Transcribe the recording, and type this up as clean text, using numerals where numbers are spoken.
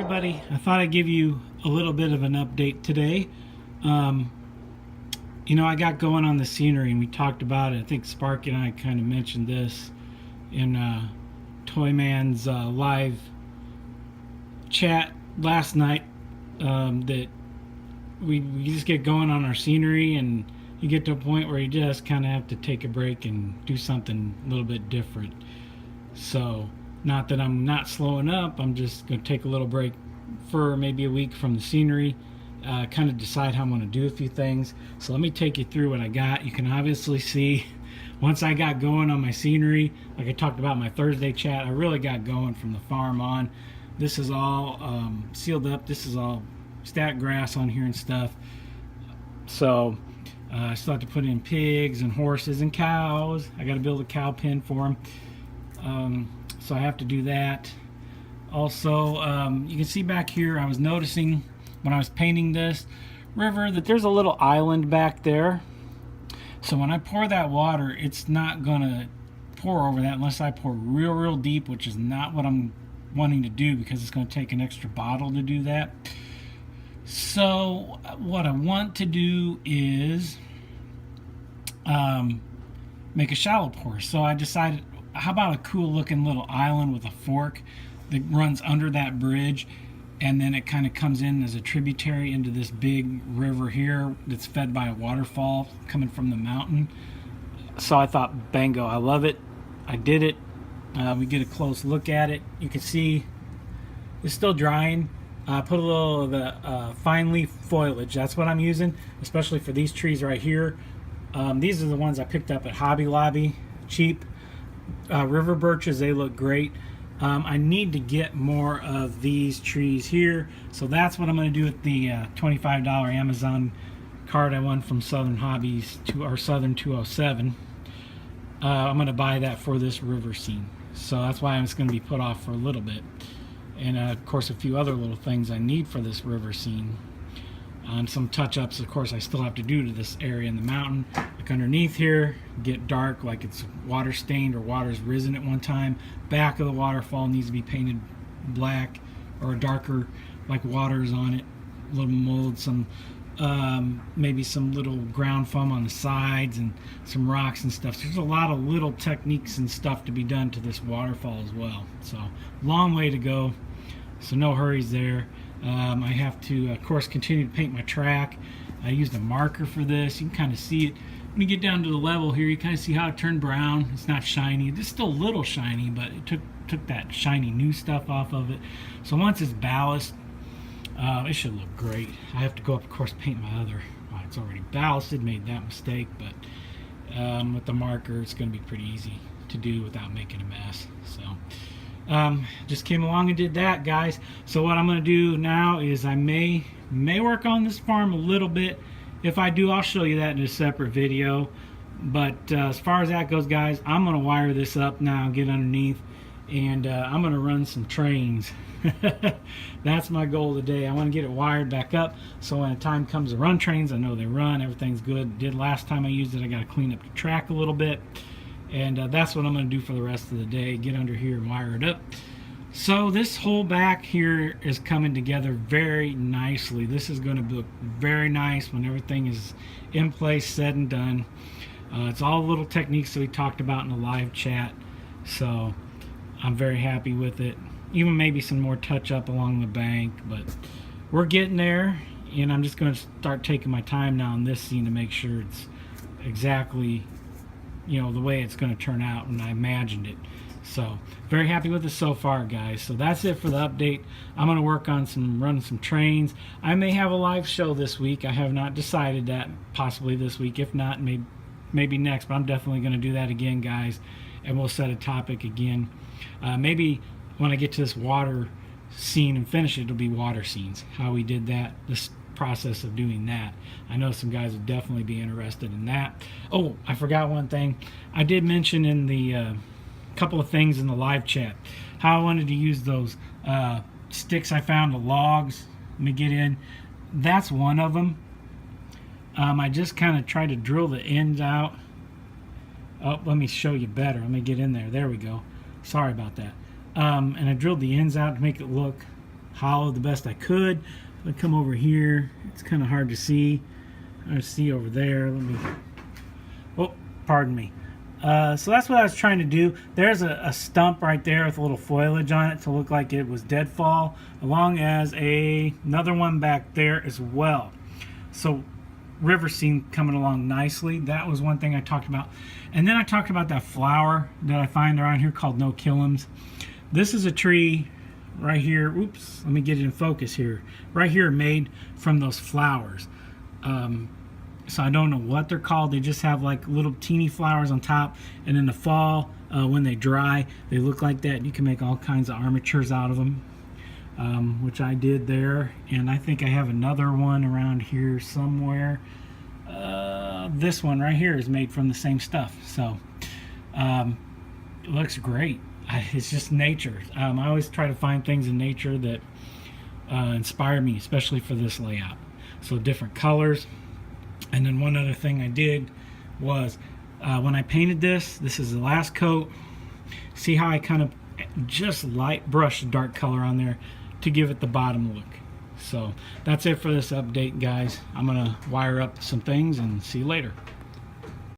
everybody. I thought I'd give you a little bit of an update today. I got going on the scenery and we talked about it. I think Sparky and I kind of mentioned this in Toyman's live chat last night, that we just get going on our scenery and you get to a point where you just kind of have to take a break and do something a little bit different. So, not that I'm not slowing up, I'm just going to take a little break for maybe a week from the scenery, kind of decide how I'm going to do a few things. So let me take you through what I got. You can obviously see once I got going on my scenery, like I talked about in my Thursday chat, I really got going from the farm on. This is all sealed up. This is all stat grass on here and stuff. So I still have to put in pigs and horses and cows. I got to build a cow pen for them. So I have to do that. Also, you can see back here, I was noticing when I was painting this river that there's a little island back there. So when I pour that water, it's not gonna pour over that unless I pour real deep, which is not what I'm wanting to do because it's gonna take an extra bottle to do that. So what I want to do is make a shallow pour. So I decided, how about a cool looking little island with a fork that runs under that bridge, and then it kind of comes in as a tributary into this big river here that's fed by a waterfall coming from the mountain. So I thought, bango, I love it. I did it. We get a close look at it. You can see it's still drying. Put a little of the fine leaf foliage. That's what I'm using, especially for these trees right here. These are the ones I picked up at Hobby Lobby, cheap. River birches, they look great. I need to get more of these trees here, so that's what I'm going to do with the $25 Amazon card I won from Southern Hobbies to our Southern 207. I'm going to buy that for this river scene, so that's why it's going to be put off for a little bit. And of course a few other little things I need for this river scene. Some touch-ups, of course, I still have to do to this area in the mountain. Like underneath here, get dark, like it's water stained or water's risen at one time. Back of the waterfall needs to be painted black or darker, like water's on it. A little mold, some maybe some little ground foam on the sides and some rocks and stuff. So there's a lot of little techniques and stuff to be done to this waterfall as well. So long way to go, so no hurries there. I have to, of course, continue to paint my track. I used a marker for this. You can kind of see it. When you get down to the level here, you kind of see how it turned brown. It's not shiny. It's still a little shiny, but it took that shiny new stuff off of it. So once it's ballast, it should look great. I have to go up, of course, paint my other. Well, it's already ballasted, made that mistake, but with the marker, it's going to be pretty easy to do without making a mess. So just came along and did that, guys. So what I'm going to do now is I may work on this farm a little bit. If I do, I'll show you that in a separate video. But as far as that goes, guys, I'm going to wire this up now, get underneath, and I'm going to run some trains. That's my goal today. I want to get it wired back up so when the time comes to run trains, I know they run, everything's good. Did last time I used it. I got to clean up the track a little bit. And that's what I'm going to do for the rest of the day, get under here and wire it up. So this whole back here is coming together very nicely. This is going to look very nice when everything is in place, said and done. It's all little techniques that we talked about in the live chat. So I'm very happy with it. Even maybe some more touch up along the bank, but we're getting there. And I'm just going to start taking my time now on this scene to make sure it's exactly, the way it's going to turn out when I imagined it. So very happy with it so far, guys. So that's it for the update. I'm going to work on running some trains. I may have a live show this week. I have not decided that. Possibly this week. If not, maybe next. But I'm definitely going to do that again, guys. And we'll set a topic again. Maybe when I get to this water scene and finish it, it'll be water scenes. How we did that. This process of doing that. I know some guys would definitely be interested in that. Oh, I forgot one thing. I did mention in the couple of things in the live chat how I wanted to use those sticks I found, the logs. Let me get in. That's one of them. I just kind of tried to drill the ends out. Oh, let me show you better. Let me get in there. There we go. Sorry about that. And I drilled the ends out to make it look hollow the best I could. If I come over here, it's kind of hard to see. I see over there. Let me. Oh, pardon me. So that's what I was trying to do. There's a stump right there with a little foliage on it to look like it was deadfall, along as another one back there as well. So river seemed coming along nicely. That was one thing I talked about. And then I talked about that flower that I find around here called no killums. This is a tree right here. Oops, let me get it in focus here. Right here, made from those flowers. So I don't know what they're called. They just have like little teeny flowers on top, and in the fall when they dry they look like that. You can make all kinds of armatures out of them, which I did there. And I think I have another one around here somewhere. This one right here is made from the same stuff, so it looks great. It's just nature. I always try to find things in nature that inspire me, especially for this layout. So different colors. And then one other thing I did was when I painted this is the last coat. See how I kind of just light brushed dark color on there to give it the bottom look. So that's it for this update, guys. I'm gonna wire up some things and see you later.